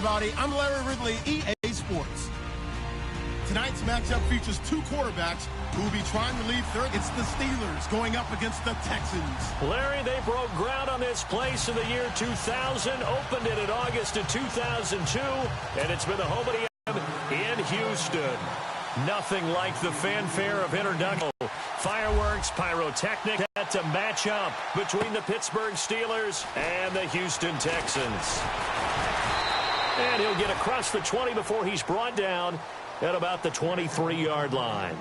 everybody. I'm Larry Ridley, EA Sports. Tonight's matchup features two quarterbacks who will be trying to leave third. It's the Steelers going up against the Texans. Larry, they broke ground on this place in the year 2000, opened it in August of 2002, and it's been the home of the in Houston. Nothing like the fanfare of introduction. Fireworks, pyrotechnic to match up between the Pittsburgh Steelers and the Houston Texans. And he'll get across the 20 before he's brought down at about the 23-yard line.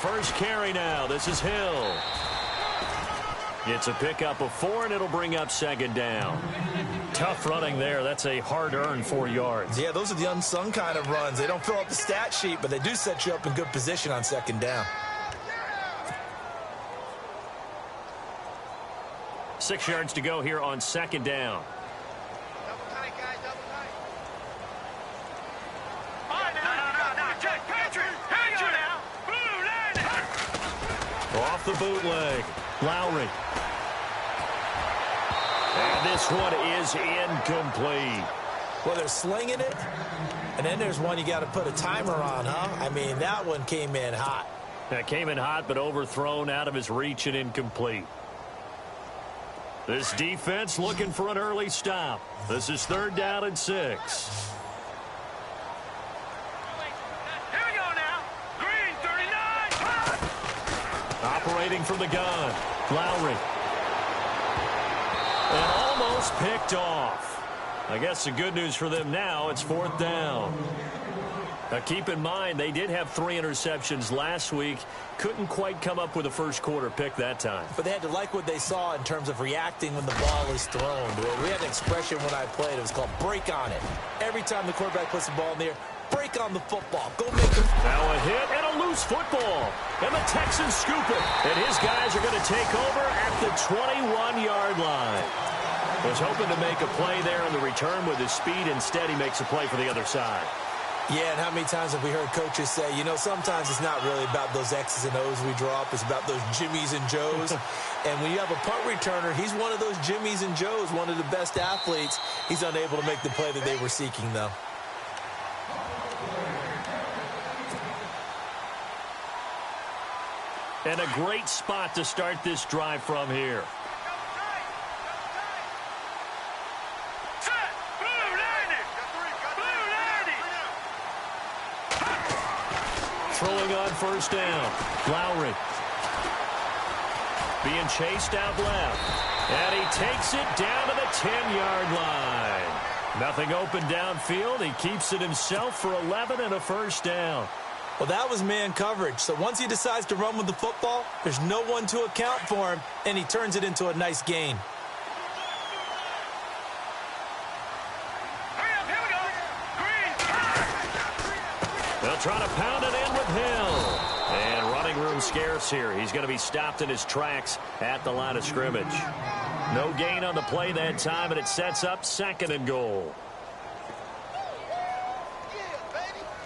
First carry now. This is Hill. It's a pickup of 4, and it'll bring up second down. Tough running there. That's a hard-earned 4 yards. Yeah, those are the unsung kind of runs. They don't fill up the stat sheet, but they do set you up in good position on second down. 6 yards to go here on second down. Off the bootleg, Lowry. And this one is incomplete. Well, they're slinging it, and then there's one you got to put a timer on, huh? I mean, that one came in hot. That came in hot, but overthrown, out of his reach and incomplete. This defense looking for an early stop. This is 3rd down and 6. Operating from the gun, Lowry. And almost picked off. I guess the good news for them now, it's 4th down. Now keep in mind, they did have 3 interceptions last week. Couldn't quite come up with a first quarter pick that time. But they had to like what they saw in terms of reacting when the ball is thrown. We had an expression when I played. It was called break on it. Every time the quarterback puts the ball in the air, break on the football. Go make it. Now a hit and a loose football. And the Texans scoop it. And his guys are going to take over at the 21-yard line. Was hoping to make a play there on the return with his speed. Instead, he makes a play for the other side. Yeah, and how many times have we heard coaches say, you know, sometimes it's not really about those X's and O's we draw up. It's about those Jimmies and Joes. And when you have a punt returner, he's one of those Jimmies and Joes, one of the best athletes. He's unable to make the play that they were seeking, though. And a great spot to start this drive from here. Throwing on 1st down. Lowry. Being chased out left. And he takes it down to the 10-yard line. Nothing open downfield. He keeps it himself for 11 and a 1st down. Well, that was man coverage. So once he decides to run with the football, there's no one to account for him, and he turns it into a nice gain. They'll try to pound it in with Hill. And running room scarce here. He's going to be stopped in his tracks at the line of scrimmage. No gain on the play that time, and it sets up 2nd and goal.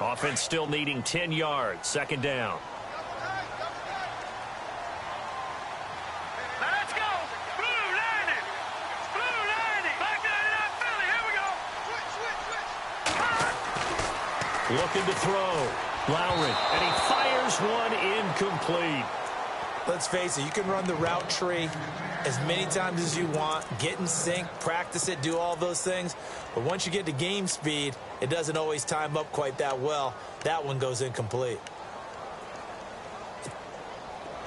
Offense still needing 10 yards. 2nd down. Let's go. Blue landing. Blue landing. Back there in that Philly. Here we go. Looking to throw. Lowry. And he fires one incomplete. Let's face it, you can run the route tree as many times as you want, get in sync, practice it, do all those things. But once you get to game speed, it doesn't always time up quite that well. That one goes incomplete.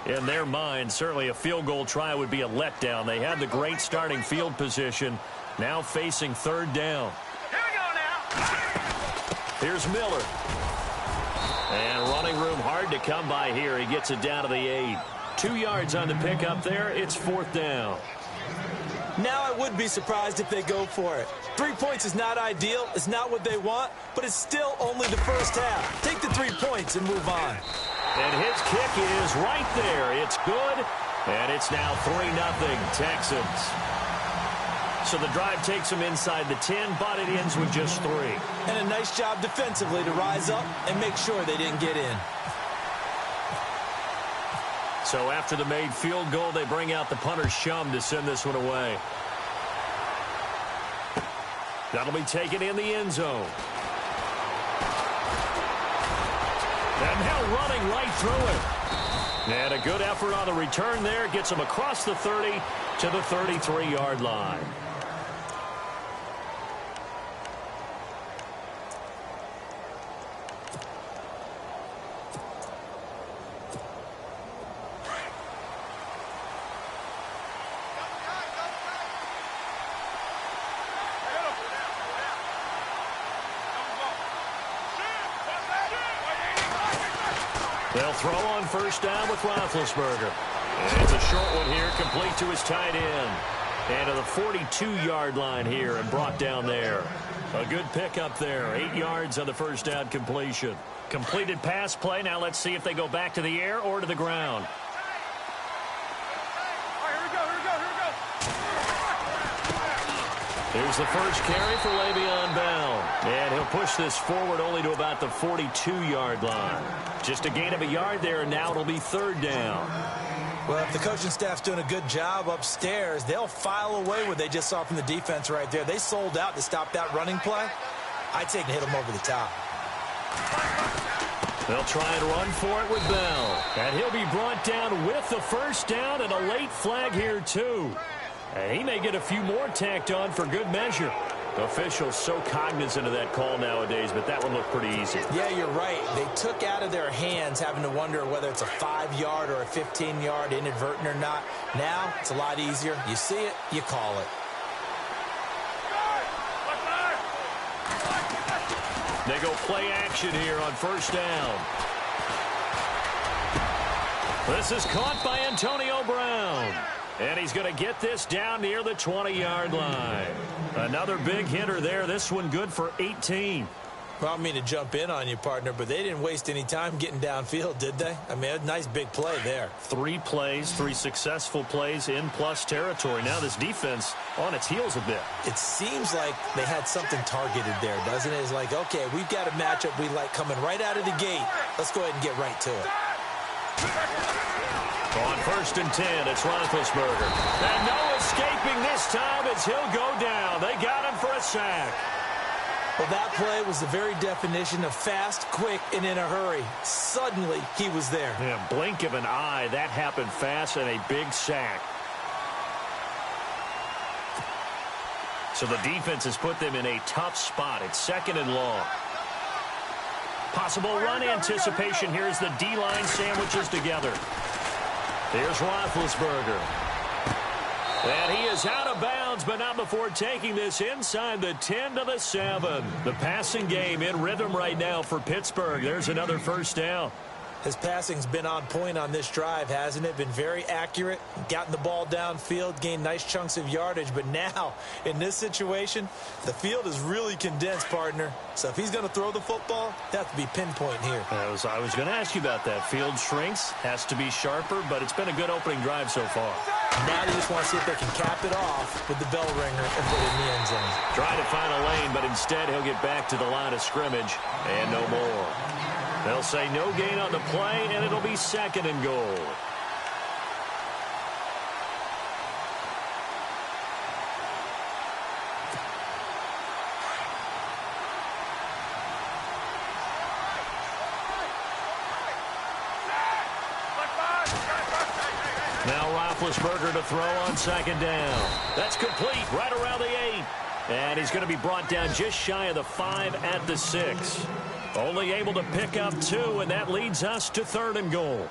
In their mind, certainly a field goal try would be a letdown. They had the great starting field position, now facing 3rd down. Here we go now. Here's Miller. And running room hard hard to come by here. He gets it down to the 8. 2 yards on the pickup there. It's 4th down. Now I would be surprised if they go for it. 3 points is not ideal. It's not what they want, but it's still only the first half. Take the 3 points and move on. And his kick is right there. It's good, and it's now 3-0 Texans. So the drive takes them inside the 10, but it ends with just 3. And a nice job defensively to rise up and make sure they didn't get in. So after the made field goal, they bring out the punter Shum to send this one away. That'll be taken in the end zone. And now running right through it. And a good effort on the return there. Gets him across the 30 to the 33-yard line. They'll throw on first down with Roethlisberger. And it's a short one here, complete to his tight end. And to the 42-yard line here and brought down there. A good pickup there. 8 yards on the first down completion. Completed pass play. Now let's see if they go back to the air or to the ground. Here's the first carry for Le'Veon Bell. And he'll push this forward only to about the 42-yard line. Just a gain of a yard there, and now it'll be 3rd down. Well, if the coaching staff's doing a good job upstairs, they'll file away what they just saw from the defense right there. They sold out to stop that running play. I'd take and hit them over the top. They'll try and run for it with Bell. And he'll be brought down with the first down and a late flag here, too. And he may get a few more tacked on for good measure. Officials so cognizant of that call nowadays, but that one looked pretty easy. Yeah, you're right. They took out of their hands having to wonder whether it's a 5-yard or a 15-yard inadvertent or not. Now, it's a lot easier. You see it, you call it. They go play action here on first down. This is caught by Antonio Brown. And he's going to get this down near the 20-yard line. Another big hitter there. This one good for 18. Well, I don't mean to jump in on you, partner, but they didn't waste any time getting downfield, did they? I mean, a nice big play there. 3 plays, 3 successful plays in plus territory. Now this defense on its heels a bit. It seems like they had something targeted there, doesn't it? It's like, okay, we've got a matchup we like coming right out of the gate. Let's go ahead and get right to it. On first and 10, it's Roethlisberger. And no escaping this time as he'll go down. They got him for a sack. Well, that play was the very definition of fast, quick, and in a hurry. Suddenly, he was there. Yeah, blink of an eye. That happened fast and a big sack. So the defense has put them in a tough spot. It's 2nd and long. Possible run anticipation here as the D-line sandwiches together. Here's Roethlisberger. And he is out of bounds, but not before taking this inside the 10 to the 7. The passing game in rhythm right now for Pittsburgh. There's another first down. His passing's been on point on this drive, hasn't it? Been very accurate, gotten the ball downfield, gained nice chunks of yardage. But now, in this situation, the field is really condensed, partner. So if he's going to throw the football, that has to be pinpoint here. I was going to ask you about that. Field shrinks, has to be sharper, but it's been a good opening drive so far. Now they just want to see if they can cap it off with the bell ringer and put it in the end zone. Try to find a lane, but instead he'll get back to the line of scrimmage and no more. They'll say no gain on the play, and it'll be 2nd and goal. Now Roethlisberger to throw on 2nd down. That's complete right around the 8. And he's going to be brought down just shy of the 5 at the 6. Only able to pick up 2, and that leads us to 3rd and goal.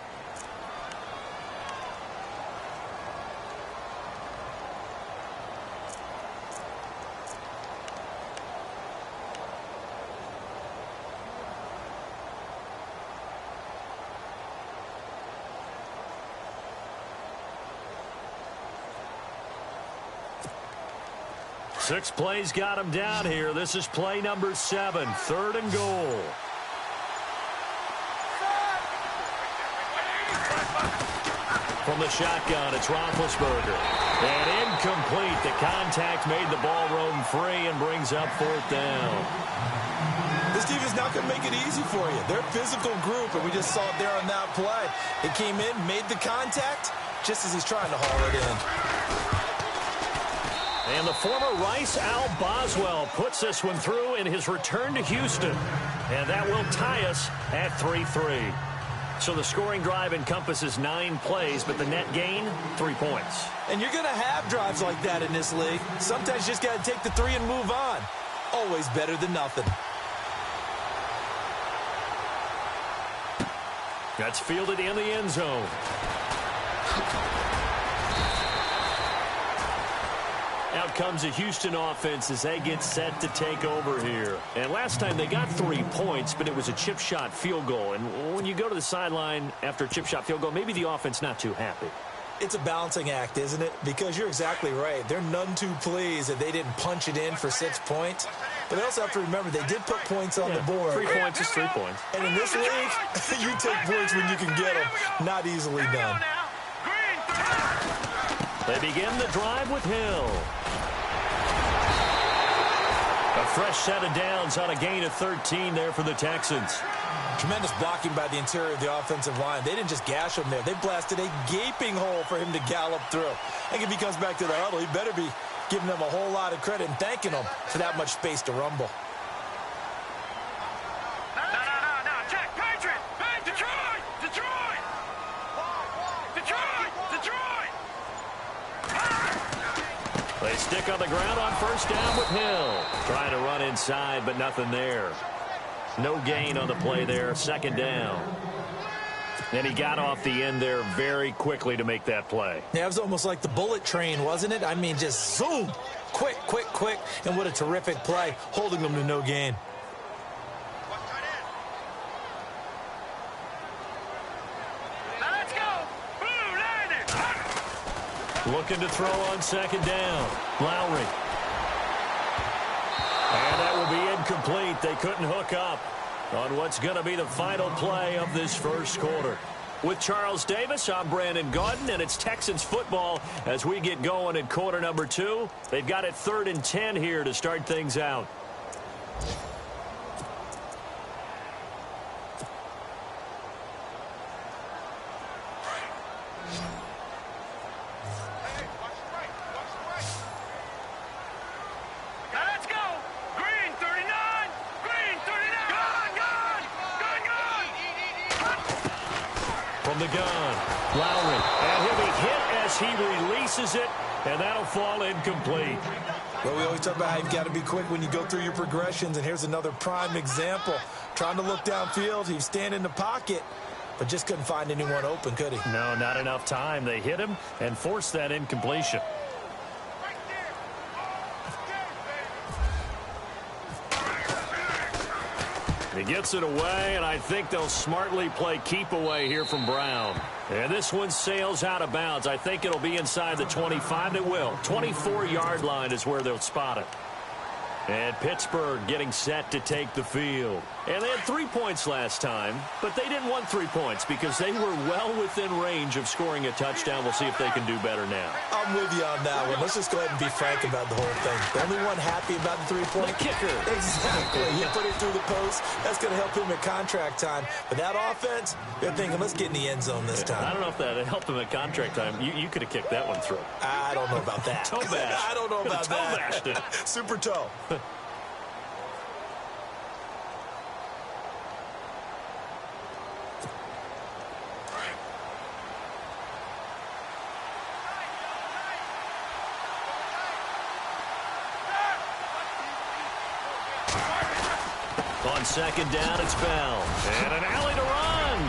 6 plays got him down here. This is play number 7, 3rd and goal. From the shotgun, it's Roethlisberger. And incomplete. The contact made the ball roam free and brings up 4th down. This team is not going to make it easy for you. They're a physical group, and we just saw it there on that play. They came in, made the contact, just as he's trying to haul it in. And the former Rice Al Boswell puts this one through in his return to Houston. And that will tie us at 3-3. So the scoring drive encompasses 9 plays, but the net gain, 3 points. And you're going to have drives like that in this league. Sometimes you just got to take the 3 and move on. Always better than nothing. That's fielded in the end zone. Out comes the Houston offense as they get set to take over here. And last time they got 3 points, but it was a chip shot field goal. And when you go to the sideline after a chip shot field goal, maybe the offense not too happy. It's a balancing act, isn't it? Because you're exactly right. They're none too pleased that they didn't punch it in for 6 points. But they also have to remember they did put points on the board. 3 points is 3 points. And in this league, you take points when you can get them. Not easily done. They begin the drive with Hill. A fresh set of downs on a gain of 13 there for the Texans. Tremendous blocking by the interior of the offensive line. They didn't just gash him there. They blasted a gaping hole for him to gallop through. I think if he comes back to the huddle, he better be giving them a whole lot of credit and thanking them for that much space to rumble. No, check. Patriot. Detroit. They stick on the ground on 1st down with Hill. Trying to run inside, but nothing there. No gain on the play there. 2nd down. And he got off the end there very quickly to make that play. Yeah, it was almost like the bullet train, wasn't it? I mean, just zoom. Quick. And what a terrific play, holding them to no gain. Now let's go. Blue landed. Looking to throw on 2nd down. Lowry. And that will be incomplete. They couldn't hook up on what's going to be the final play of this 1st quarter. With Charles Davis, I'm Brandon Gaudin, and it's Texans football as we get going in quarter number 2. They've got it 3rd and 10 here to start things out. The gun. Lowry. And he'll be hit as he releases it, and that'll fall incomplete. Well, we always talk about how you've got to be quick when you go through your progressions, and here's another prime example. Trying to look downfield, he's standing in the pocket, but just couldn't find anyone open, could he? No, not enough time. They hit him and forced that incompletion. He gets it away, and I think they'll smartly play keep away here from Brown. And this one sails out of bounds. I think it'll be inside the 25. It will. 24-yard line is where they'll spot it. And Pittsburgh getting set to take the field. And they had 3 points last time, but they didn't want 3 points because they were well within range of scoring a touchdown. We'll see if they can do better now. I'm with you on that one. Let's just go ahead and be frank about the whole thing. The only one happy about the 3-point. The kicker. Exactly. He put it through the post. That's going to help him at contract time. But that offense, they're thinking, let's get in the end zone this time. I don't know if that helped him at contract time. You could have kicked that one through. I don't know about that. Toe bash. I don't know about toe that. bashed it. Super toe. On 2nd down, it's Bell. And an alley to run.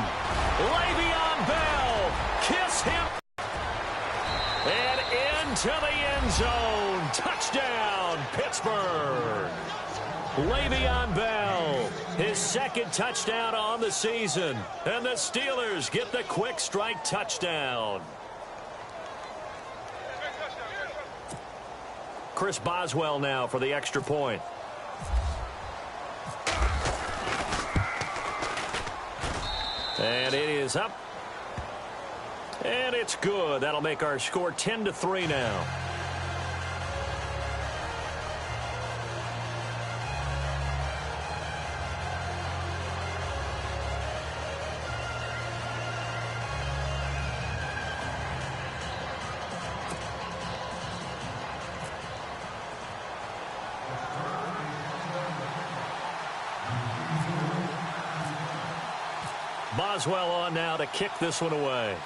Le'Veon Bell. Kiss him. And into the end zone. Touchdown, Pittsburgh. Le'Veon Bell. His 2nd touchdown on the season. And the Steelers get the quick strike touchdown. Chris Boswell now for the extra point. And it is up. And it's good. That'll make our score 10-3 now. Boswell on now to kick this one away.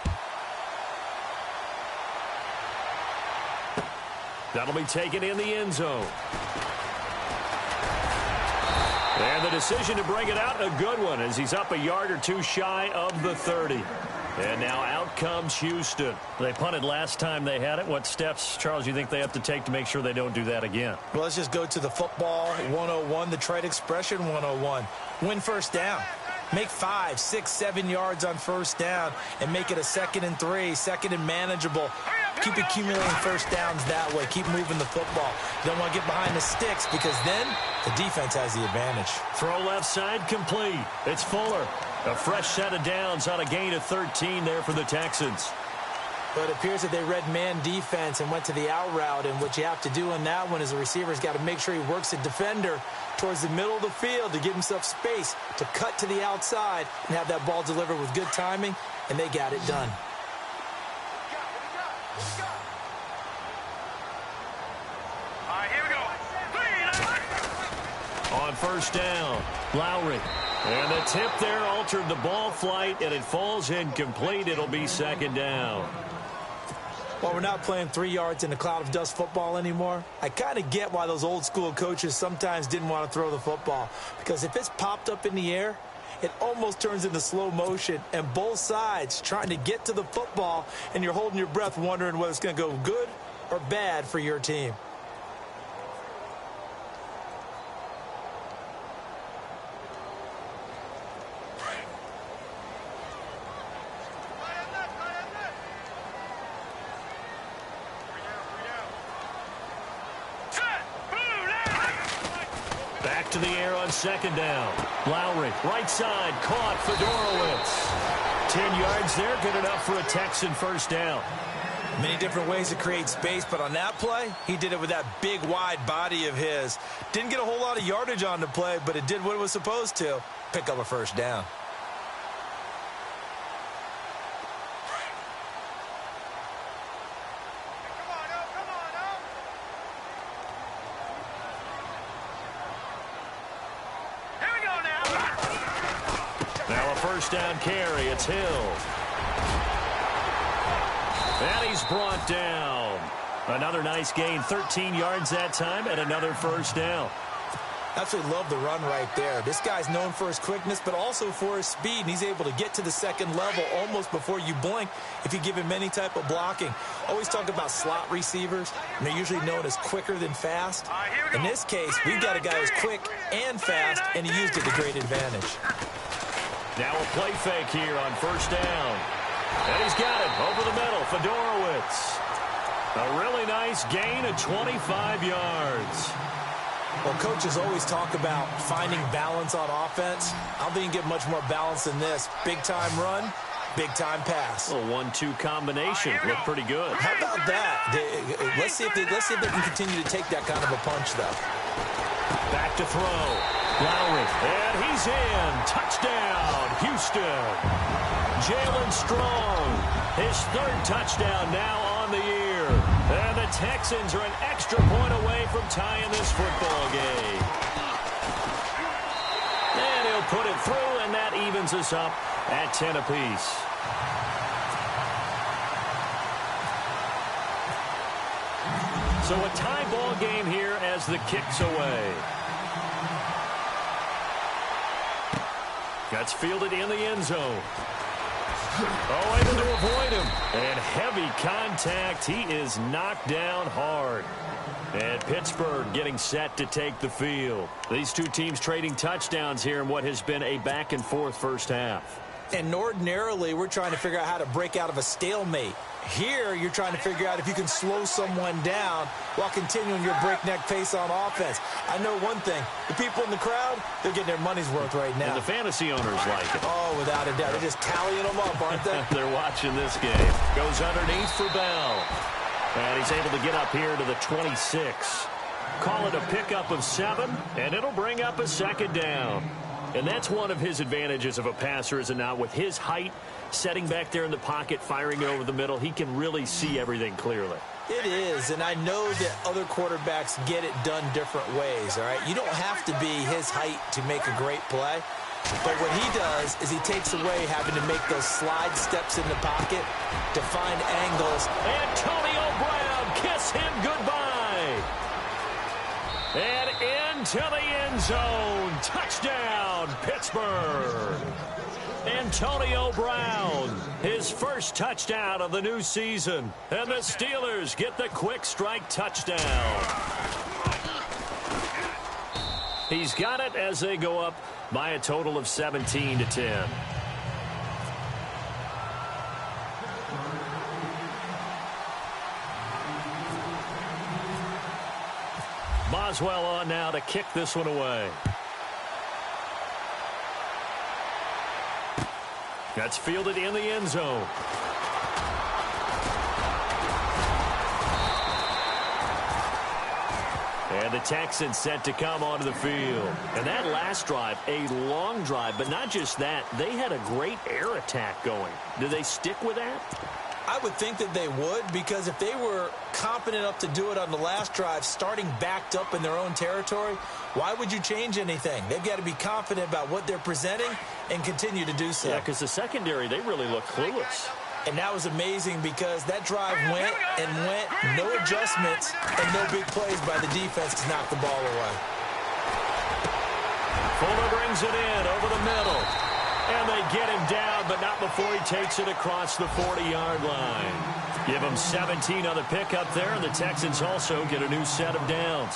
That'll be taken in the end zone. And the decision to bring it out, a good one, as he's up a yard or two shy of the 30. And now out comes Houston. They punted last time they had it. What steps, Charles, you think they have to take to make sure they don't do that again? Well, let's just go to the football 101, the trade expression 101. Win first down. Make 5, 6, 7 yards on first down and make it a 2nd and 3, 2nd and manageable. Keep accumulating first downs that way. Keep moving the football. You don't want to get behind the sticks because then the defense has the advantage. Throw left side complete. It's Fuller. A fresh set of downs on a gain of 13 there for the Texans. But it appears that they read man defense and went to the out route, and what you have to do on that one is the receiver's got to make sure he works the defender towards the middle of the field to give himself space to cut to the outside and have that ball delivered with good timing, and they got it done. All right, here we go. On first down, Lowry. And the tip there altered the ball flight, and it falls incomplete. It'll be 2nd down. Well, we're not playing 3 yards in a cloud of dust football anymore. I kind of get why those old school coaches sometimes didn't want to throw the football. Because if it's popped up in the air, it almost turns into slow motion. And both sides trying to get to the football, and you're holding your breath wondering whether it's going to go good or bad for your team. To the air on 2nd down. Lowry, right side, caught Fedorowicz. 10 yards there, good enough for a Texan first down. Many different ways to create space, but on that play, he did it with that big, wide body of his. Didn't get a whole lot of yardage on the play, but it did what it was supposed to. Pick up a first down. First down carry, it's Hill. And he's brought down. Another nice gain, 13 yards that time, and another first down. Absolutely love the run right there. This guy's known for his quickness, but also for his speed, and he's able to get to the 2nd level almost before you blink if you give him any type of blocking. Always talk about slot receivers, and they're usually known as quicker than fast. In this case, we've got a guy who's quick and fast, and he used it to great advantage. Now a play fake here on first down. And he's got it over the middle. Fedorowicz. A really nice gain of 25 yards. Well, coaches always talk about finding balance on offense. I don't think you can get much more balance than this. Big-time run, big-time pass. A 1-2 combination. Looked pretty good. How about that? Let's see if they can continue to take that kind of a punch, though. Back to throw. Lowry, and he's in. Touchdown, Houston. Jalen Strong, his 3rd touchdown now on the year. And the Texans are an extra point away from tying this football game. And he'll put it through, and that evens us up at 10 apiece. So a tie ball game here as the kick's away. That's fielded in the end zone. Oh, able to avoid him. And heavy contact. He is knocked down hard. And Pittsburgh getting set to take the field. These two teams trading touchdowns here in what has been a back-and-forth first half. And ordinarily, we're trying to figure out how to break out of a stalemate. Here, you're trying to figure out if you can slow someone down while continuing your breakneck pace on offense. I know one thing. The people in the crowd, they're getting their money's worth right now. And the fantasy owners like it. Oh, without a doubt. They're just tallying them up, aren't they? They're watching this game. Goes underneath for Bell. And he's able to get up here to the 26. Call it a pickup of 7, and it'll bring up a second down. And that's one of his advantages of a passer, is it not? With his height, setting back there in the pocket, firing it over the middle, he can really see everything clearly. It is, and I know that other quarterbacks get it done different ways, all right? You don't have to be his height to make a great play. But what he does is he takes away having to make those slide steps in the pocket to find angles. Antonio Brown, kiss him goodbye. And into the end zone. Touchdown, Pittsburgh. Antonio Brown, his first touchdown of the new season. And the Steelers get the quick strike touchdown. He's got it as they go up by a total of 17-10. Boswell on now to kick this one away. That's fielded in the end zone. And the Texans set to come onto the field. And that last drive, a long drive, but not just that, they had a great air attack going. Do they stick with that? I would think that they would, because if they were confident enough to do it on the last drive, starting backed up in their own territory, why would you change anything? They've got to be confident about what they're presenting and continue to do so. Yeah, because the secondary, they really look clueless. And that was amazing because that drive went and went, no adjustments and no big plays by the defense to knock the ball away. Fuller brings it in over the middle. And they get him down, but not before he takes it across the 40-yard line. Give him 17 on the pickup there, and the Texans also get a new set of downs.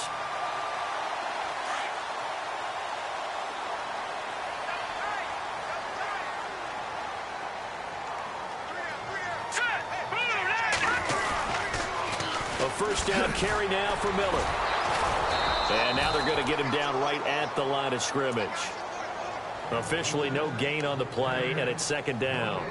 A first down carry now for Miller. And now they're going to get him down right at the line of scrimmage. Officially no gain on the play, and it's second down.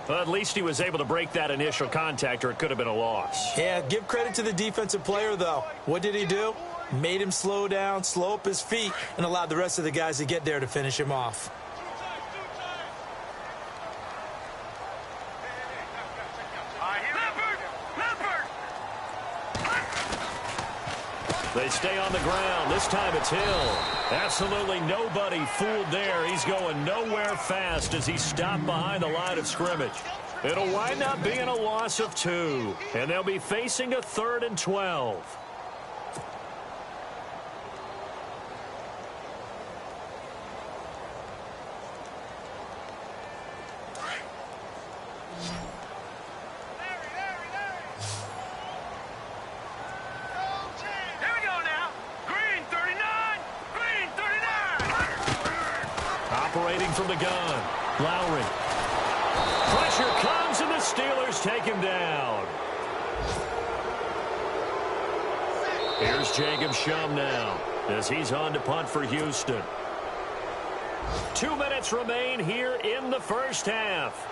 Well, at least he was able to break that initial contact, or it could have been a loss. Yeah, give credit to the defensive player, though. What did he do? Made him slow down, slow up his feet, and allowed the rest of the guys to get there to finish him off. They stay on the ground. This time it's Hill. Absolutely nobody fooled there. He's going nowhere fast as he's stopped behind the line of scrimmage. It'll wind up being a loss of 2. And they'll be facing a 3rd and 12. Operating from the gun, Lowry. Pressure comes, and the Steelers take him down. Here's Jacob Shum now as he's on to punt for Houston. 2 minutes remain here in the first half.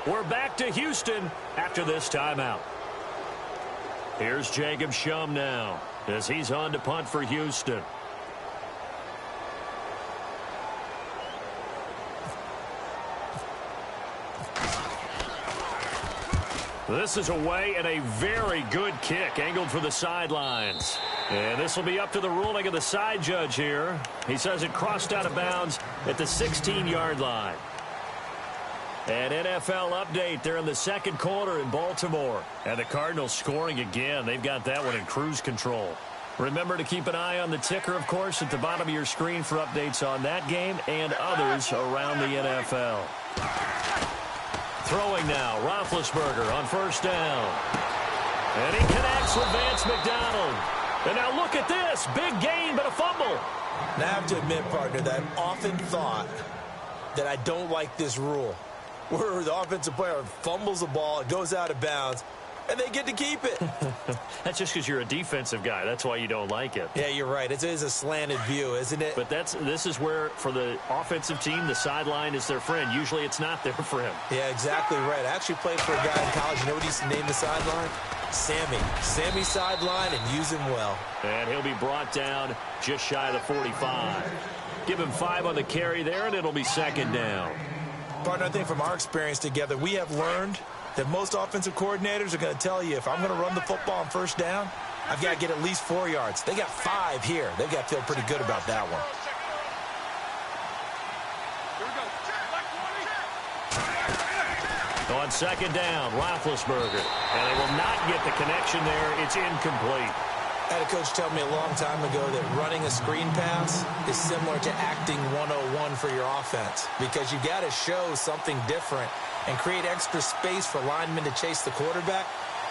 We're back to Houston after this timeout. Here's Jacob Shum now as he's on to punt for Houston. This is away, and a very good kick angled for the sidelines. And this will be up to the ruling of the side judge here. He says it crossed out of bounds at the 16-yard line. An NFL update there in the second quarter in Baltimore. And the Cardinals scoring again. They've got that one in cruise control. Remember to keep an eye on the ticker, of course, at the bottom of your screen for updates on that game and others around the NFL. Throwing now, Roethlisberger on first down. And he connects with Vance McDonald. And now look at this. Big gain, but a fumble. Now I have to admit, partner, that I've often thought that I don't like this rule, where the offensive player fumbles the ball, it goes out of bounds, and they get to keep it. That's just because you're a defensive guy. That's why you don't like it. Yeah, you're right. It is a slanted view, isn't it? But this is where, for the offensive team, the sideline is their friend. Usually it's not their friend. Yeah, exactly right. I actually played for a guy in college. You know what he used to name the sideline? Sammy. Sammy sideline, and use him well. And he'll be brought down just shy of the 45. Give him 5 on the carry there, and it'll be second down. Partner, I think from our experience together, we have learned that most offensive coordinators are going to tell you, if I'm going to run the football on first down, I've got to get at least 4 yards. They got 5 here. They've got to feel pretty good about that one. On second down, Roethlisberger. And they will not get the connection there. It's incomplete. I had a coach tell me a long time ago that running a screen pass is similar to acting 101 for your offense, because you got to show something different and create extra space for linemen to chase the quarterback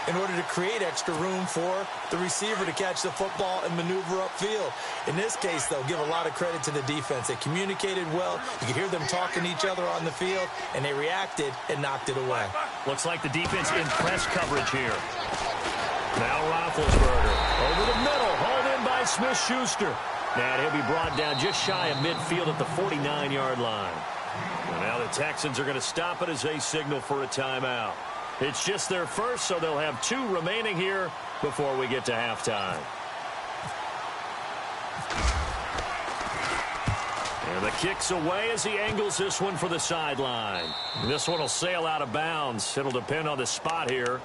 in order to create extra room for the receiver to catch the football and maneuver upfield. In this case, though, give a lot of credit to the defense. They communicated well. You could hear them talking to each other on the field, and they reacted and knocked it away. Looks like the defense in press coverage here. Now Roethlisberger over the middle, hauled in by Smith-Schuster. And he'll be brought down just shy of midfield at the 49-yard line. And now the Texans are going to stop it as they signal for a timeout. It's just their first, so they'll have 2 remaining here before we get to halftime. And the kick's away as he angles this one for the sideline. This one will sail out of bounds. It'll depend on the spot here.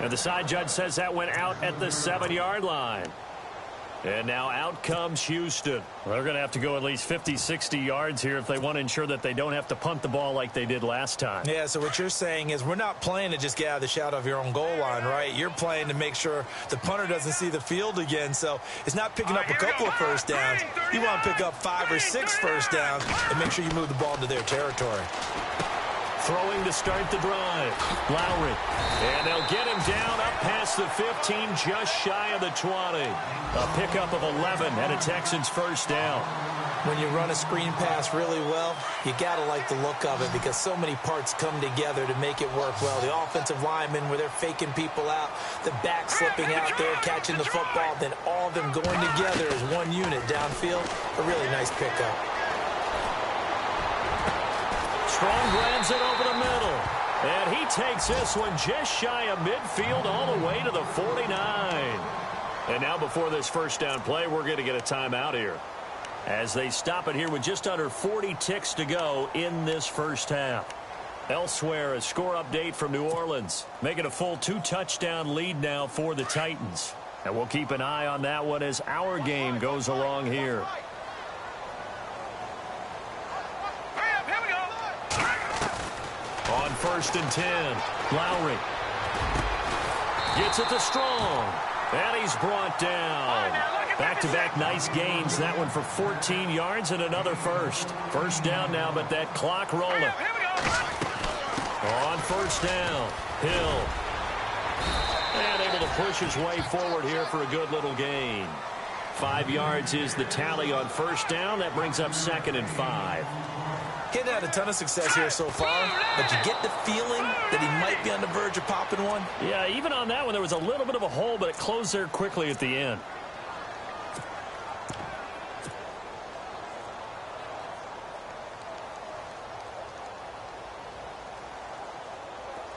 And the side judge says that went out at the 7-yard line. And now out comes Houston. They're going to have to go at least 50, 60 yards here if they want to ensure that they don't have to punt the ball like they did last time. Yeah, so what you're saying is we're not playing to just get out of the shadow of your own goal line, right? You're playing to make sure the punter doesn't see the field again. So it's not picking up a couple of first downs. You want to pick up 5 or 6 first downs and make sure you move the ball into their territory. Throwing to start the drive. Lowry. And they'll get him down up past the 15, just shy of the 20. A pickup of 11 and a Texans first down. When you run a screen pass really well, you got to like the look of it because so many parts come together to make it work well. The offensive linemen, where they're faking people out, the back slipping out there, catching the football, then all of them going together as one unit downfield. A really nice pickup. Strong grabs it over the middle. And he takes this one just shy of midfield all the way to the 49. And now before this first down play, we're going to get a timeout here, as they stop it here with just under 40 ticks to go in this first half. Elsewhere, a score update from New Orleans, making a full 2-touchdown lead now for the Titans. And we'll keep an eye on that one as our game goes along here. On 1st and 10, Lowry gets it to Strong, and he's brought down. Back-to-back nice gains. That one for 14 yards and another first. First down now, but that clock rolling. On 1st down, Hill. And able to push his way forward here for a good little gain. 5 yards is the tally on 1st down. That brings up 2nd and 5. He's had a ton of success here so far, but you get the feeling that he might be on the verge of popping one. Yeah, even on that one, there was a little bit of a hole, but it closed there quickly at the end.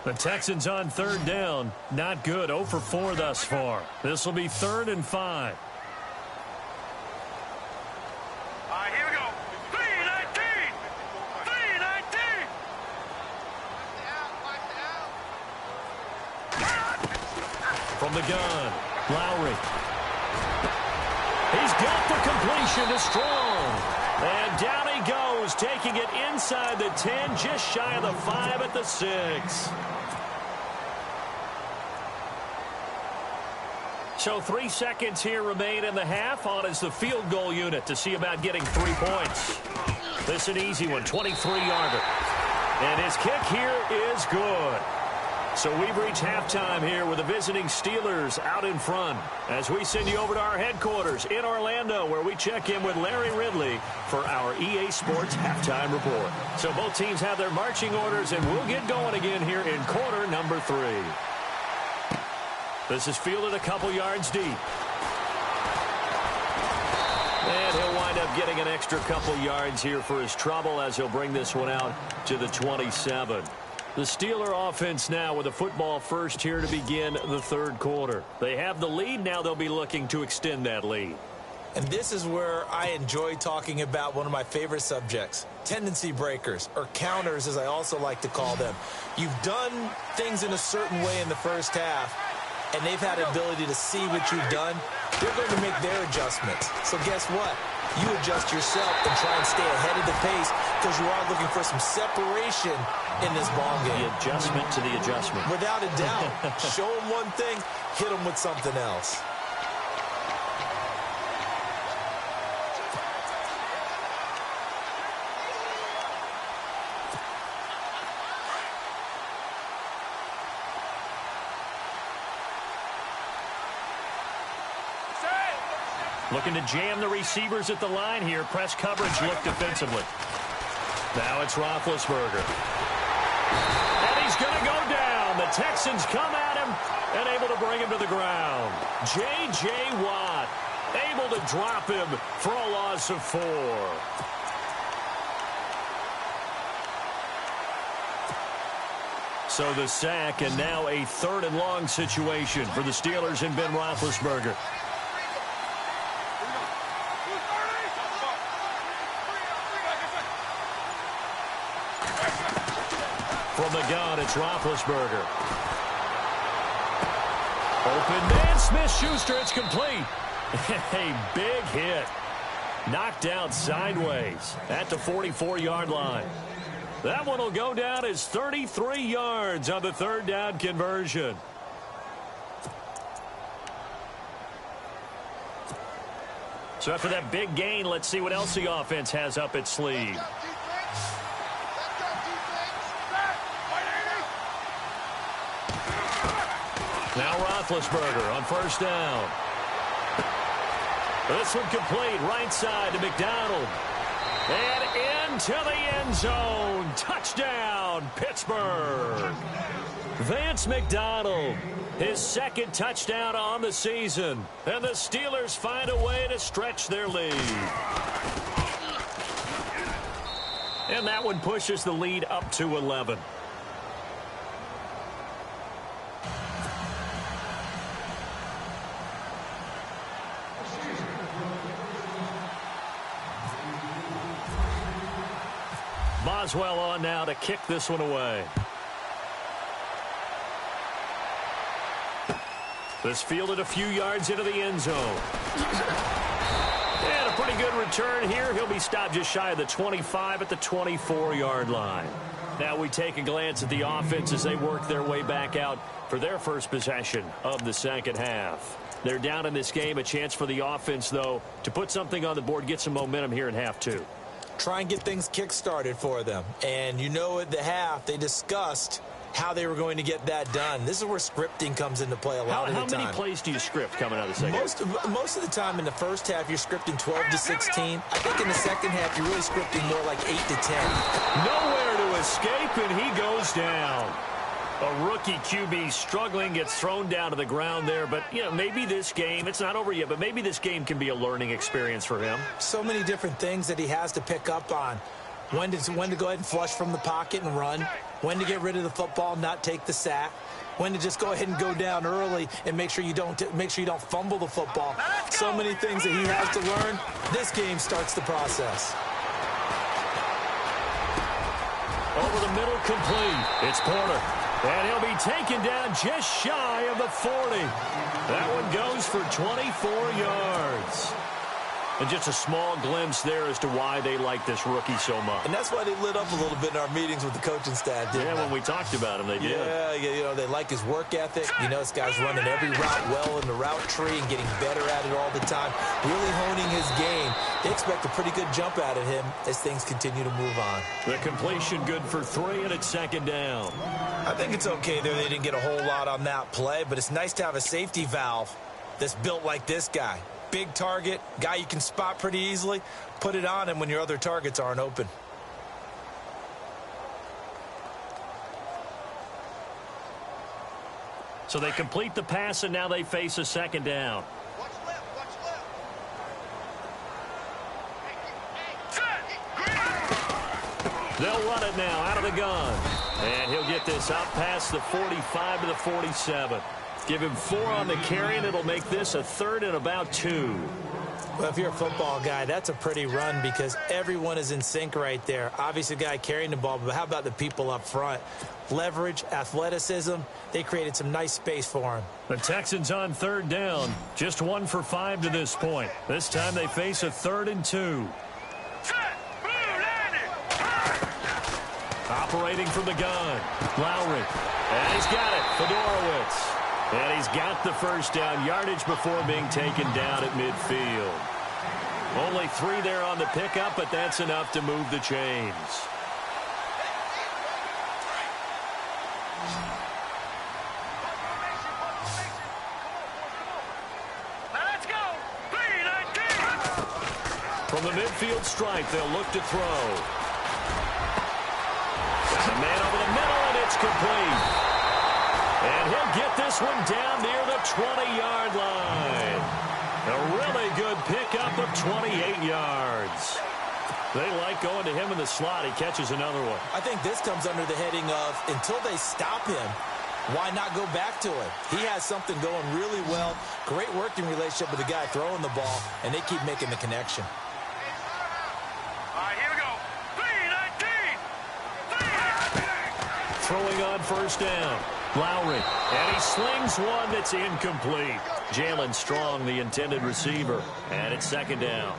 The Texans on 3rd down. Not good. 0 for 4 thus far. This will be 3rd and 5. From the gun, Lowry. He's got the completion to Strong. And down he goes, taking it inside the 10, just shy of the 5 at the 6. So 3 seconds here remain in the half. On is the field goal unit to see about getting 3 points. This an easy one, 23-yarder. And his kick here is good. So we've reached halftime here with the visiting Steelers out in front as we send you over to our headquarters in Orlando where we check in with Larry Ridley for our EA Sports Halftime Report. So both teams have their marching orders, and we'll get going again here in quarter number 3. This is fielded a couple yards deep. And he'll wind up getting an extra couple yards here for his trouble as he'll bring this one out to the 27. The Steeler offense now with a football first here to begin the third quarter. They have the lead. Now they'll be looking to extend that lead. And this is where I enjoy talking about one of my favorite subjects, tendency breakers, or counters as I also like to call them. You've done things in a certain way in the first half, and they've had the ability to see what you've done. They're going to make their adjustments. So guess what? You adjust yourself and try and stay ahead of the pace because you are looking for some separation in this ball game. The adjustment to the adjustment. Without a doubt. Show them one thing, hit them with something else. Looking to jam the receivers at the line here. Press coverage look defensively. Now it's Roethlisberger. And he's going to go down. The Texans come at him and able to bring him to the ground. J.J. Watt able to drop him for a loss of 4. So the sack, and now a 3rd and long situation for the Steelers and Ben Roethlisberger. From the gun, it's Roethlisberger. Open man, Smith-Schuster, it's complete. A big hit. Knocked out sideways at the 44-yard line. That one will go down as 33 yards on the 3rd down conversion. So after that big gain, let's see what else the offense has up its sleeve. Now Roethlisberger on 1st down. This one complete, right side to McDonald. And into the end zone. Touchdown, Pittsburgh. Vance McDonald, his 2nd touchdown on the season. And the Steelers find a way to stretch their lead. And that one pushes the lead up to 11. Boswell on now to kick this one away. This fielded a few yards into the end zone. And a pretty good return here. He'll be stopped just shy of the 25 at the 24-yard line. Now we take a glance at the offense as they work their way back out for their first possession of the second half. They're down in this game. A chance for the offense, though, to put something on the board, get some momentum here in half 2. Try and get things kick-started for them. And you know at the half, they discussed how they were going to get that done. This is where scripting comes into play a lot of the time. How many plays do you script coming out of the second half? Most of the time in the first half, you're scripting 12 to 16. I think in the second half, you're really scripting more like 8 to 10. Nowhere to escape, and he goes down. A rookie QB struggling, gets thrown down to the ground there. But, you know, maybe this game, it's not over yet, but maybe this game can be a learning experience for him. So many different things that he has to pick up on. When to go ahead and flush from the pocket and run. When to get rid of the football, not take the sack. When to just go ahead and go down early and make sure you don't fumble the football. So many things that he has to learn. This game starts the process. Over the middle, complete. It's Porter. And he'll be taken down just shy of the 40. That one goes for 24 yards. And just a small glimpse there as to why they like this rookie so much. And that's why they lit up a little bit in our meetings with the coaching staff, didn't they? When we talked about him, they did. Yeah, they like his work ethic. This guy's running every route well in the route tree and getting better at it all the time, really honing his game. They expect a pretty good jump out of him as things continue to move on. The completion good for 3, and it's second down. I think it's okay there. They didn't get a whole lot on that play, but it's nice to have a safety valve that's built like this guy. Big target, guy you can spot pretty easily. Put it on him when your other targets aren't open. So they complete the pass, and now they face a second down. Watch left, watch left. They'll run it now out of the gun. And he'll get this out past the 45 to the 47. Give him 4 on the carry, and it'll make this a 3rd and about 2. Well, if you're a football guy, that's a pretty run because everyone is in sync right there. Obviously, the guy carrying the ball, but how about the people up front? Leverage, athleticism, they created some nice space for him. The Texans on 3rd down. Just 1 for 5 to this point. This time they face a 3rd and 2. Operating from the gun. Lowry. And he's got it. Fedorowicz. And he's got the first down yardage before being taken down at midfield. Only 3 there on the pickup, but that's enough to move the chains. Let's go. 3-19. From the midfield stripe, they'll look to throw. Got a man over the middle, and it's complete. And he'll get this one down near the 20-yard line. A really good pickup of 28 yards. They like going to him in the slot. He catches another one. I think this comes under the heading of until they stop him, why not go back to it? He has something going really well. Great working relationship with the guy throwing the ball, and they keep making the connection. All right, here we go. 3-19. Throwing on first down. Lowry, and he slings one that's incomplete. Jalen Strong, the intended receiver, and it's second down.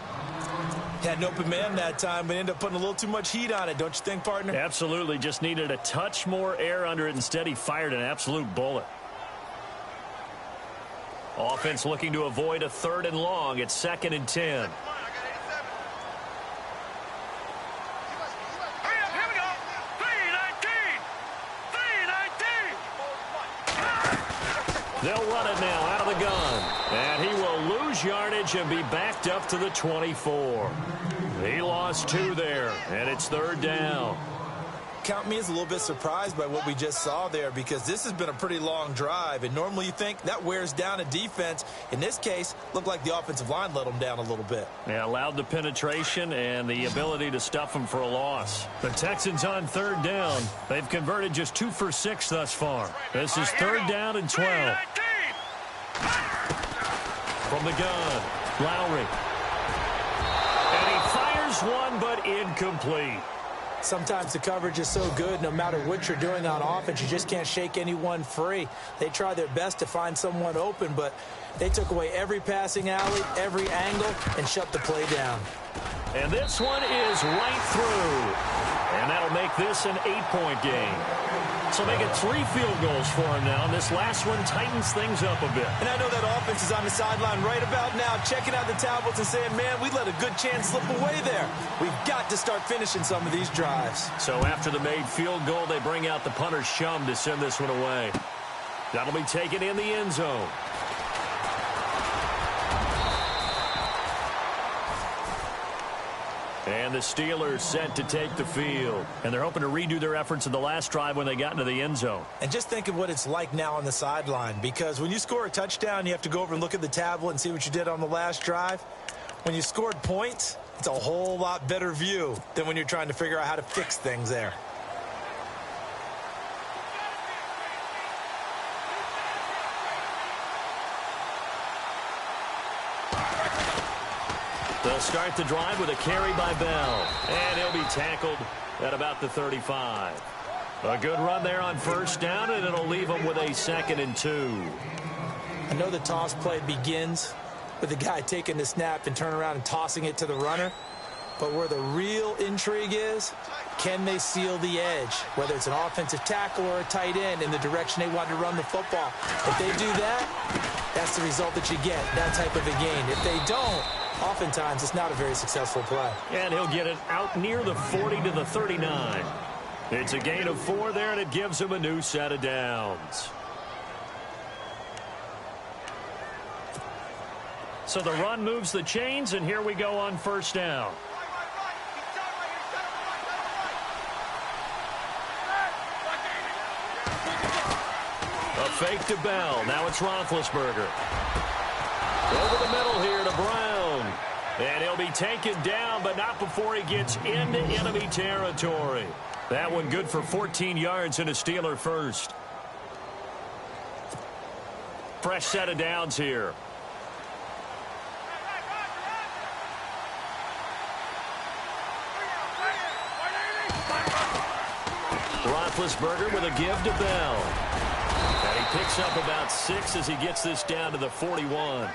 Had an open man that time, but ended up putting a little too much heat on it, don't you think, partner? Absolutely, just needed a touch more air under it. Instead, he fired an absolute bullet. Offense looking to avoid a 3rd and long. It's 2nd and 10. They'll run it now out of the gun. And he will lose yardage and be backed up to the 24. He lost 2 there, and it's 3rd down. Count me as a little bit surprised by what we just saw there because this has been a pretty long drive, and normally you think that wears down a defense. In this case, looked like the offensive line let them down a little bit. Yeah, allowed the penetration and the ability to stuff them for a loss. The Texans on 3rd down. They've converted just 2 for 6 thus far. This is 3rd down and 12. From the gun, Lowry. And he fires one, but incomplete. Sometimes the coverage is so good, no matter what you're doing on offense, you just can't shake anyone free. They try their best to find someone open, but they took away every passing alley, every angle, and shut the play down. And this one is right through. And that'll make this an 8-point game. So make it 3 field goals for him now. And this last one tightens things up a bit. And I know that offense is on the sideline right about now, checking out the tablets and saying, man, we let a good chance slip away there. We've got to start finishing some of these drives. So after the made field goal, they bring out the punter's shum to send this one away. That'll be taken in the end zone. And the Steelers set to take the field. And they're hoping to redo their efforts in the last drive when they got into the end zone. And just think of what it's like now on the sideline. Because when you score a touchdown, you have to go over and look at the tablet and see what you did on the last drive. When you scored points, it's a whole lot better view than when you're trying to figure out how to fix things there. They'll start the drive with a carry by Bell. And he'll be tackled at about the 35. A good run there on first down, and it'll leave them with a 2nd and 2. I know the toss play begins with the guy taking the snap and turning around and tossing it to the runner. But where the real intrigue is, can they seal the edge, whether it's an offensive tackle or a tight end in the direction they want to run the football? If they do that, that's the result that you get, that type of a gain. If they don't, oftentimes it's not a very successful play. And he'll get it out near the 40 to the 39. It's a gain of 4 there, and it gives him a new set of downs. So the run moves the chains, and here we go on first down. A fake to Bell. Now it's Roethlisberger. Over the middle here to Brown. And he'll be taken down, but not before he gets into enemy territory. That one good for 14 yards and a Steeler first. Fresh set of downs here. Roethlisberger with a give to Bell. And he picks up about 6 as he gets this down to the 41.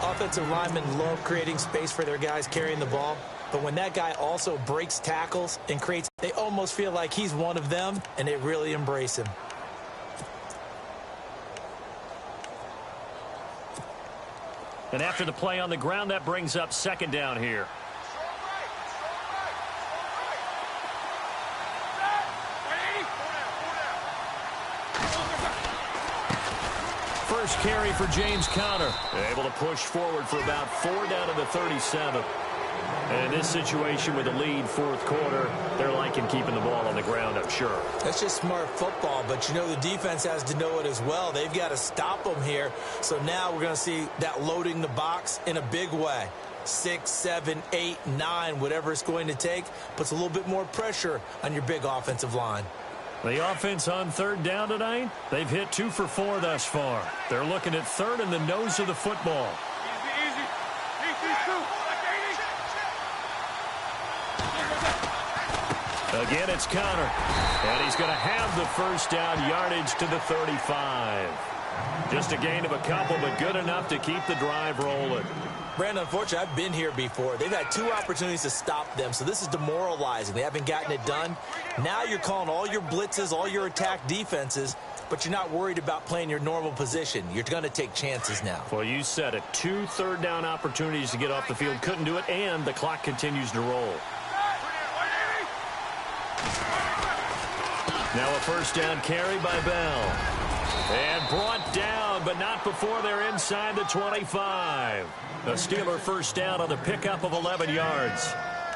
Offensive linemen love creating space for their guys carrying the ball. But when that guy also breaks tackles and creates, they almost feel like he's one of them, and they really embrace him. And after the play on the ground, that brings up second down here. First carry for James Conner. Able to push forward for about 4 down to the 37. And in this situation with the lead fourth quarter, they're liking keeping the ball on the ground, I'm sure. That's just smart football, but you know the defense has to know it as well. They've got to stop them here. So now we're going to see that loading the box in a big way. 6, 7, 8, 9, whatever it's going to take, puts a little bit more pressure on your big offensive line. The offense on third down tonight, they've hit 2 for 4 thus far. They're looking at third in the nose of the football. Easy. Again, it's Conner. And he's going to have the first down, yardage to the 35. Just a gain of a couple, but good enough to keep the drive rolling. Brandon, unfortunately, I've been here before. They've had 2 opportunities to stop them, so this is demoralizing. They haven't gotten it done. Now you're calling all your blitzes, all your attack defenses, but you're not worried about playing your normal position. You're going to take chances now. Well, you said it. 2 third-down opportunities to get off the field. Couldn't do it, and the clock continues to roll. Now a first down carry by Bell. And brought down, but not before they're inside the 25. A Steeler first down on the pickup of 11 yards.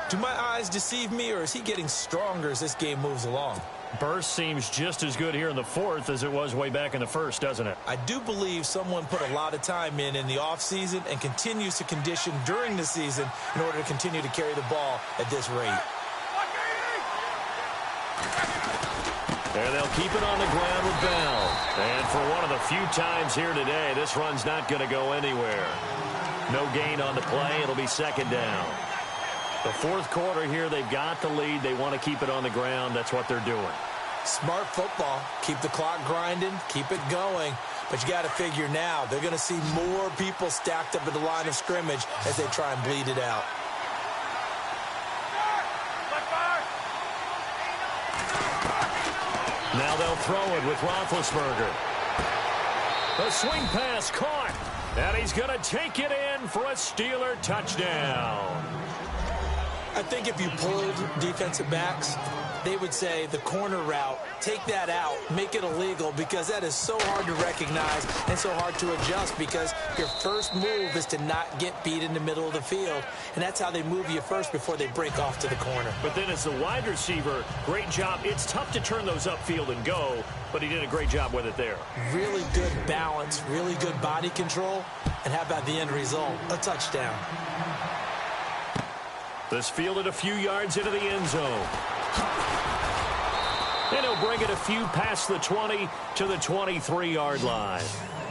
Do my eyes deceive me, or is he getting stronger as this game moves along? Burst seems just as good here in the fourth as it was way back in the first, doesn't it? I do believe someone put a lot of time in the offseason and continues to condition during the season in order to continue to carry the ball at this rate. And they'll keep it on the ground with Bell. And for one of the few times here today, this run's not going to go anywhere. No gain on the play. It'll be second down. The fourth quarter here, they've got the lead. They want to keep it on the ground. That's what they're doing. Smart football. Keep the clock grinding. Keep it going. But you got to figure now, they're going to see more people stacked up at the line of scrimmage as they try and bleed it out. Now they'll throw it with Roethlisberger. A swing pass caught. And he's going to take it in for a Steeler touchdown. I think if you pulled defensive backs, they would say the corner route, take that out, make it illegal, because that is so hard to recognize and so hard to adjust, because your first move is to not get beat in the middle of the field, and that's how they move you first before they break off to the corner. But then as the wide receiver, great job. It's tough to turn those upfield and go, but he did a great job with it there. Really good balance, really good body control, and how about the end result? A touchdown. This fielded a few yards into the end zone. And he'll bring it a few past the 20 to the 23-yard line.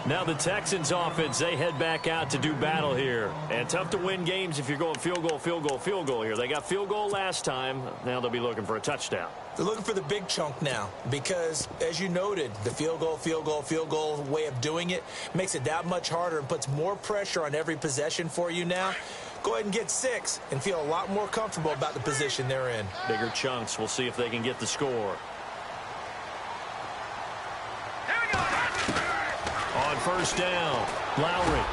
Now the Texans offense, they head back out to do battle here. And tough to win games if you're going field goal here. They got field goal last time. Now they'll be looking for a touchdown. They're looking for the big chunk now because, as you noted, the field goal way of doing it makes it that much harder and puts more pressure on every possession for you now. Go ahead and get 6 and feel a lot more comfortable about the position they're in. Bigger chunks. We'll see if they can get the score. On first down, Lowry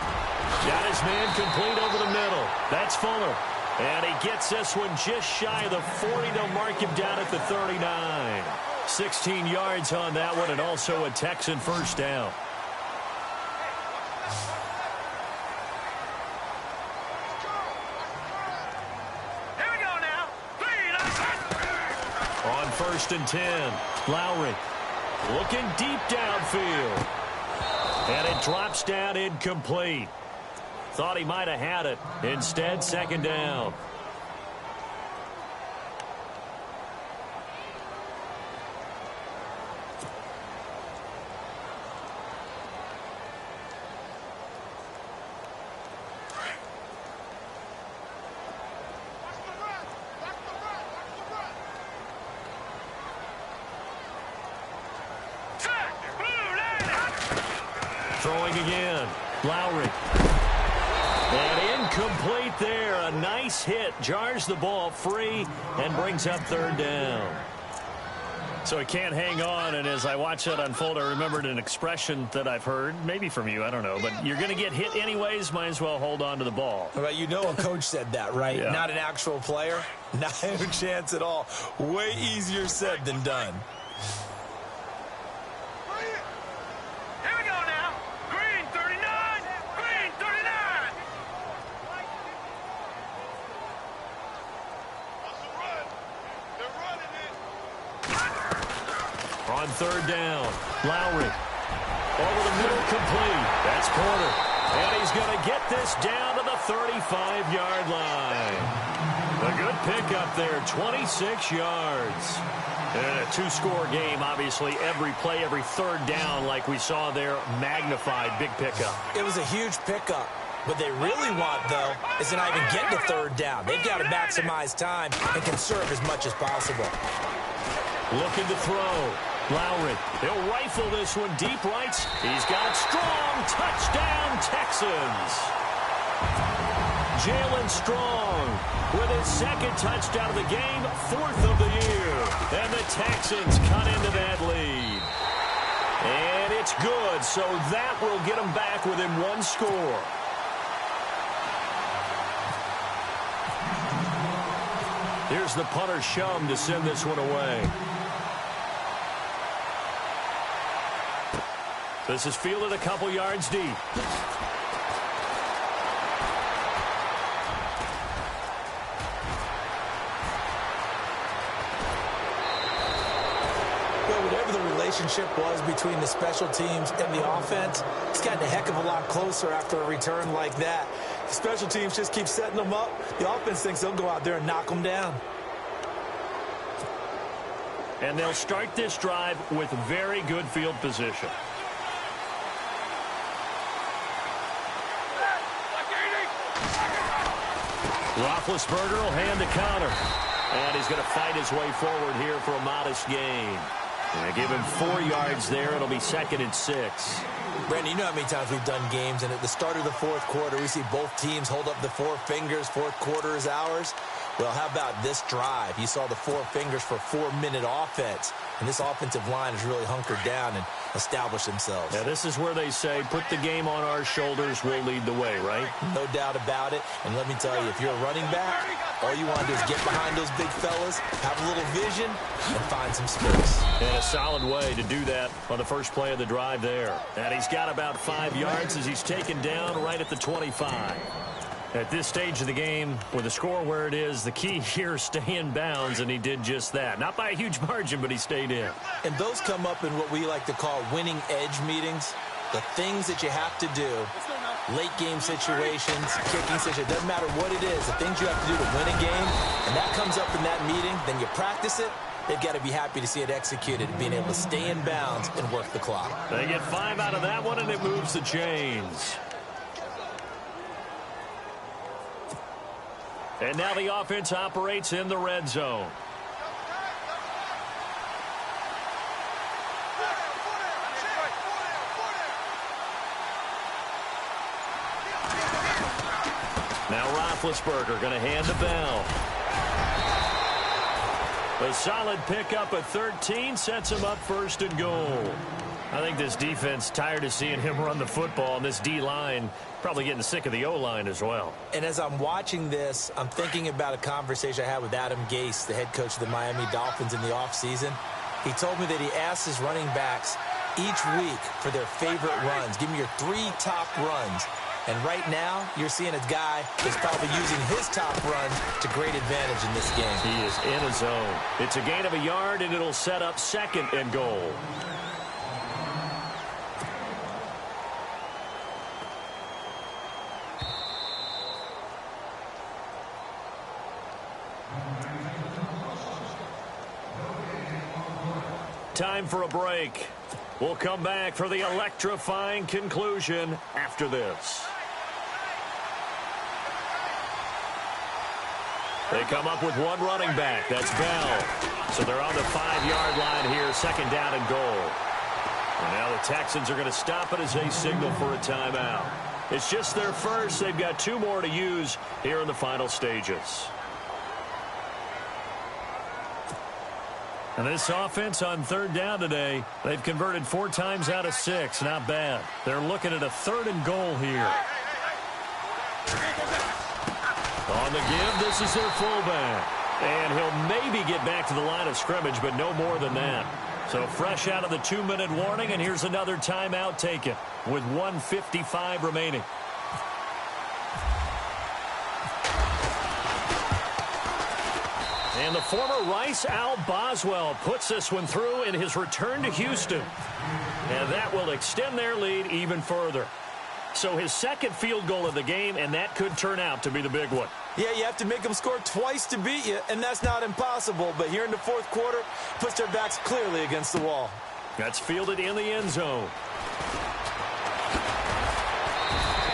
got his man complete over the middle. That's Fuller. And he gets this one just shy of the 40. They'll mark him down at the 39. 16 yards on that one, and also a Texan first down. Here we go now. On first and 10, Lowry looking deep downfield. And it drops down incomplete. Thought he might have had it. Instead, second down. Throwing again. Lowry. And incomplete there. A nice hit. Jars the ball free and brings up third down. So he can't hang on, and as I watch that unfold, I remembered an expression that I've heard, maybe from you, I don't know, but you're going to get hit anyways, might as well hold on to the ball. Well, you know a coach said that, right? Yeah. Not an actual player. Not a chance at all. Way easier said than done. Here we go now. Green 39. Green 39. They're running it. On third down, Lowry. Over the middle, complete. That's Porter. And he's going to get this down to the 35-yard line. A good pickup there, 26 yards. And a two-score game, obviously, every play, every third down, like we saw there, magnified, big pickup. It was a huge pickup. What they really want, though, is to not even get to third down. They've got to maximize time and conserve as much as possible. Looking to throw. Lowry, he'll rifle this one deep right. He's got it strong. Touchdown, Texans. Jalen Strong with his second touchdown of the game, 4th of the year. And the Texans cut into that lead. And it's good, so that will get them back within one score. Here's the punter Shum to send this one away. This is fielded a couple yards deep. Well, whatever the relationship was between the special teams and the offense, it's gotten a heck of a lot closer after a return like that. The special teams just keep setting them up. The offense thinks they'll go out there and knock them down. And they'll start this drive with very good field position. Roethlisberger will hand the counter. And he's going to fight his way forward here for a modest gain. And they give him 4 yards there. It'll be 2nd and 6. Brandon, you know how many times we've done games, and at the start of the fourth quarter, we see both teams hold up the 4 fingers, fourth quarter is ours. Well, how about this drive? You saw the 4 fingers for 4-minute offense, and this offensive line has really hunkered down and established themselves. Yeah, this is where they say, put the game on our shoulders, we'll lead the way, right? No doubt about it, and let me tell you, if you're a running back, all you want to do is get behind those big fellas, have a little vision, and find some space. And a solid way to do that on the first play of the drive there. And he's got about 5 yards as he's taken down right at the 25. At this stage of the game, with the score where it is, the key here, stay in bounds, and he did just that. Not by a huge margin, but he stayed in. And those come up in what we like to call winning edge meetings. The things that you have to do, late game situations, kicking situations, doesn't matter what it is, the things you have to do to win a game, and that comes up in that meeting, then you practice it. They've got to be happy to see it executed, being able to stay in bounds and work the clock. They get 5 out of that one, and it moves the chains. And now the offense operates in the red zone. Now Roethlisberger going to hand to Bell. A solid pickup at 13 sets him up first and goal. I think this defense tired of seeing him run the football, and this D-line probably getting sick of the O-line as well. And as I'm watching this, I'm thinking about a conversation I had with Adam Gase, the head coach of the Miami Dolphins in the offseason. He told me that he asked his running backs each week for their favorite runs. Give me your 3 top runs. And right now, you're seeing a guy who's probably using his top runs to great advantage in this game. He is in his zone. It's a gain of a yard, and it'll set up second and goal. Time for a break. We'll come back for the electrifying conclusion after this. They come up with one running back. That's Bell. So they're on the 5-yard line here, second down and goal. And now the Texans are going to stop it as they signal for a timeout. It's just their first. They've got 2 more to use here in the final stages. And this offense on third down today, they've converted 4 times out of 6. Not bad. They're looking at a 3rd and goal here. On the give, this is their fullback. And he'll maybe get back to the line of scrimmage, but no more than that. So fresh out of the 2-minute warning, and here's another timeout taken with 1:55 remaining. And the former Rice Al Boswell puts this one through in his return to Houston. And that will extend their lead even further. So his second field goal of the game, and that could turn out to be the big one. Yeah, you have to make them score twice to beat you, and that's not impossible. But here in the 4th quarter, puts their backs clearly against the wall. That's fielded in the end zone.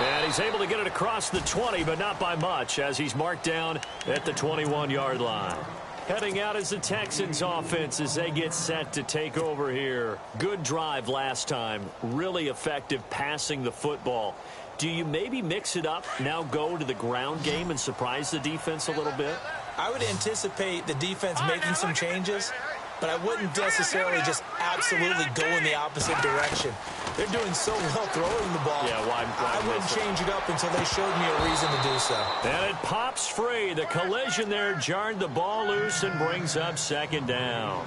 And he's able to get it across the 20, but not by much, as he's marked down at the 21-yard line. Heading out is the Texans offense as they get set to take over here. Good drive last time. Really effective passing the football. Do you maybe mix it up, now go to the ground game and surprise the defense a little bit? I would anticipate the defense making some changes, but I wouldn't necessarily just absolutely go in the opposite direction. They're doing so well throwing the ball. Yeah, why I wouldn't change it up until they showed me a reason to do so. And it pops free. The collision there jarred the ball loose and brings up second down.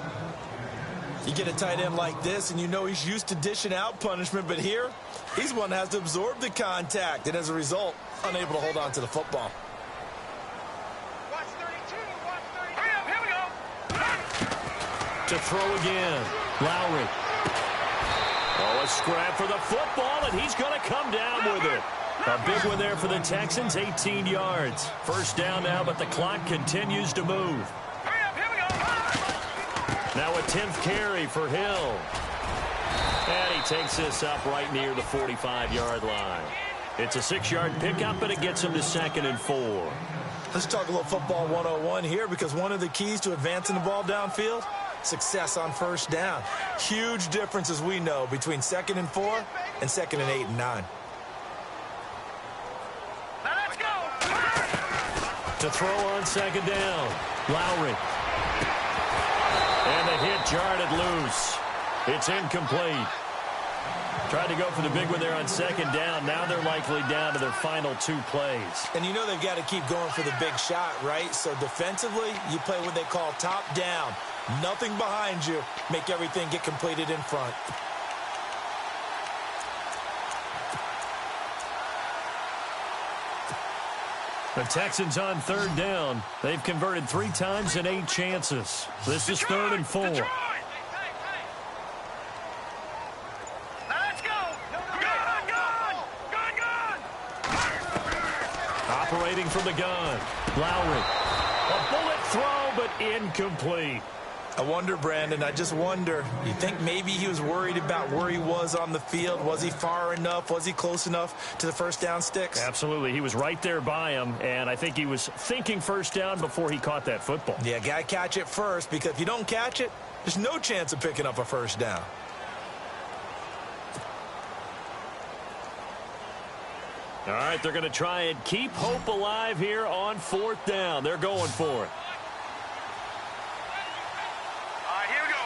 You get a tight end like this, and you know he's used to dishing out punishment, but here, he's one that has to absorb the contact, and as a result, unable to hold on to the football. Watch 32, watch 32. Here we go. To throw again, Lowry. Oh, a scrap for the football, and he's going to come down with it. A big one there for the Texans, 18 yards. First down now, but the clock continues to move. Hurry up, here we go. Now a 10th carry for Hill. And he takes this up right near the 45-yard line. It's a 6-yard pickup, and it gets him to 2nd and 4. Let's talk a little football 101 here, because one of the keys to advancing the ball downfield, success on first down. Huge difference, as we know, between 2nd and 4 and 2nd and 8 and 9. Now let's go. To throw on second down, Lowry. And the hit jarred it loose. It's incomplete. Tried to go for the big one there on second down. Now they're likely down to their final 2 plays. And you know they've got to keep going for the big shot, right? So defensively, you play what they call top down. Nothing behind you. Make everything get completed in front. The Texans on third down. They've converted 3 times in 8 chances. This is 3rd and 4. Detroit. Now let's go. Gun. Operating from the gun, Lowry. A bullet throw, but incomplete. I wonder, Brandon, I just wonder, you think maybe he was worried about where he was on the field? Was he far enough? Was he close enough to the first down sticks? Absolutely. He was right there by him, and I think he was thinking first down before he caught that football. Yeah, got to catch it first, because if you don't catch it, there's no chance of picking up a first down. All right, they're going to try and keep hope alive here on 4th down. They're going for it. All right, here we go.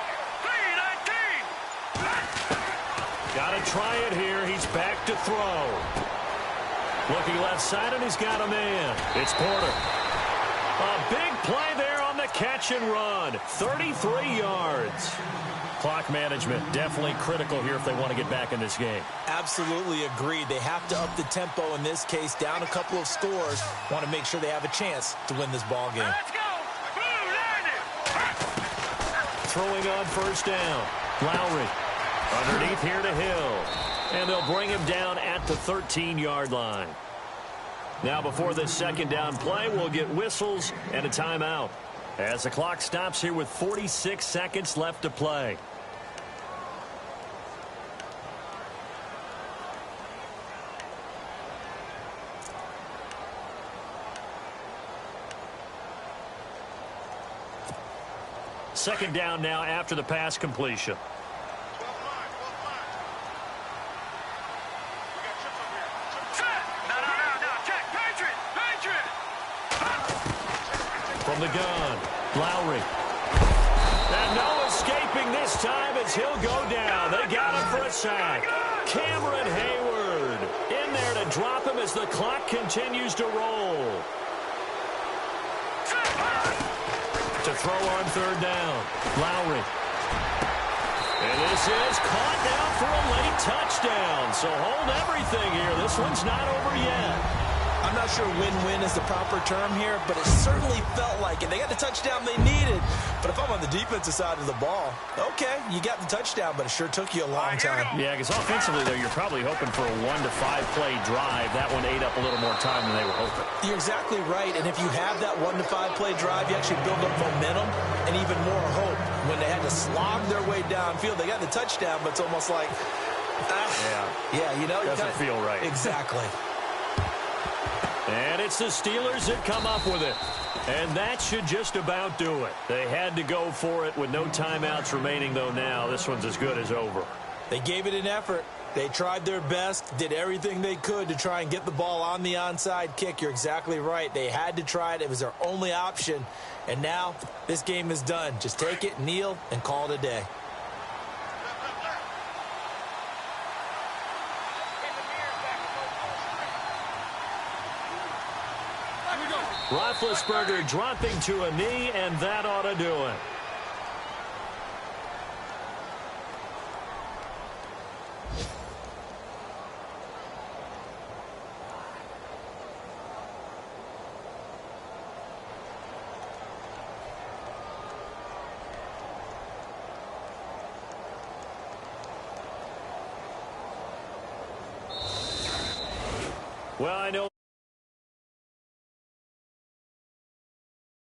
3-19. Got to try it here. He's back to throw. Looking left side, and he's got a man. It's Porter. A big play there on the catch and run. 33 yards. Clock management definitely critical here if they want to get back in this game. Absolutely agreed. They have to up the tempo in this case, down a couple of scores. Want to make sure they have a chance to win this ball game. Let's go. Blue line it. Throwing on 1st down. Lowry. Underneath here to Hill. And they'll bring him down at the 13-yard line. Now before this 2nd down play, we'll get whistles and a timeout as the clock stops here with 46 seconds left to play. Second down now after the pass completion. From the gun, Lowry. And no escaping this time as he'll go down. They got him for a sack. Cameron Hayward in there to drop him as the clock continues to roll. To throw on 3rd down, Lowry. And this is caught down for a late touchdown. So hold everything here. This one's not over yet. I'm not sure win-win is the proper term here, but it certainly felt like it. They got the touchdown they needed. But if I'm on the defensive side of the ball, okay, you got the touchdown, but it sure took you a long time. Yeah, because offensively, though, you're probably hoping for a 1 to 5 play drive. That one ate up a little more time than they were hoping. You're exactly right, and if you have that 1 to 5 play drive, you actually build up momentum and even more hope. When they had to slog their way downfield, they got the touchdown, but it's almost like, yeah, you know. Doesn't feel right. Exactly. And it's the Steelers that come up with it. And that should just about do it. They had to go for it with no timeouts remaining, though, now. This one's as good as over. They gave it an effort. They tried their best, did everything they could to try and get the ball on the onside kick. You're exactly right. They had to try it. It was their only option. And now this game is done. Just take it, kneel, and call it a day. Roethlisberger dropping to a knee, and that ought to do it. Well, I know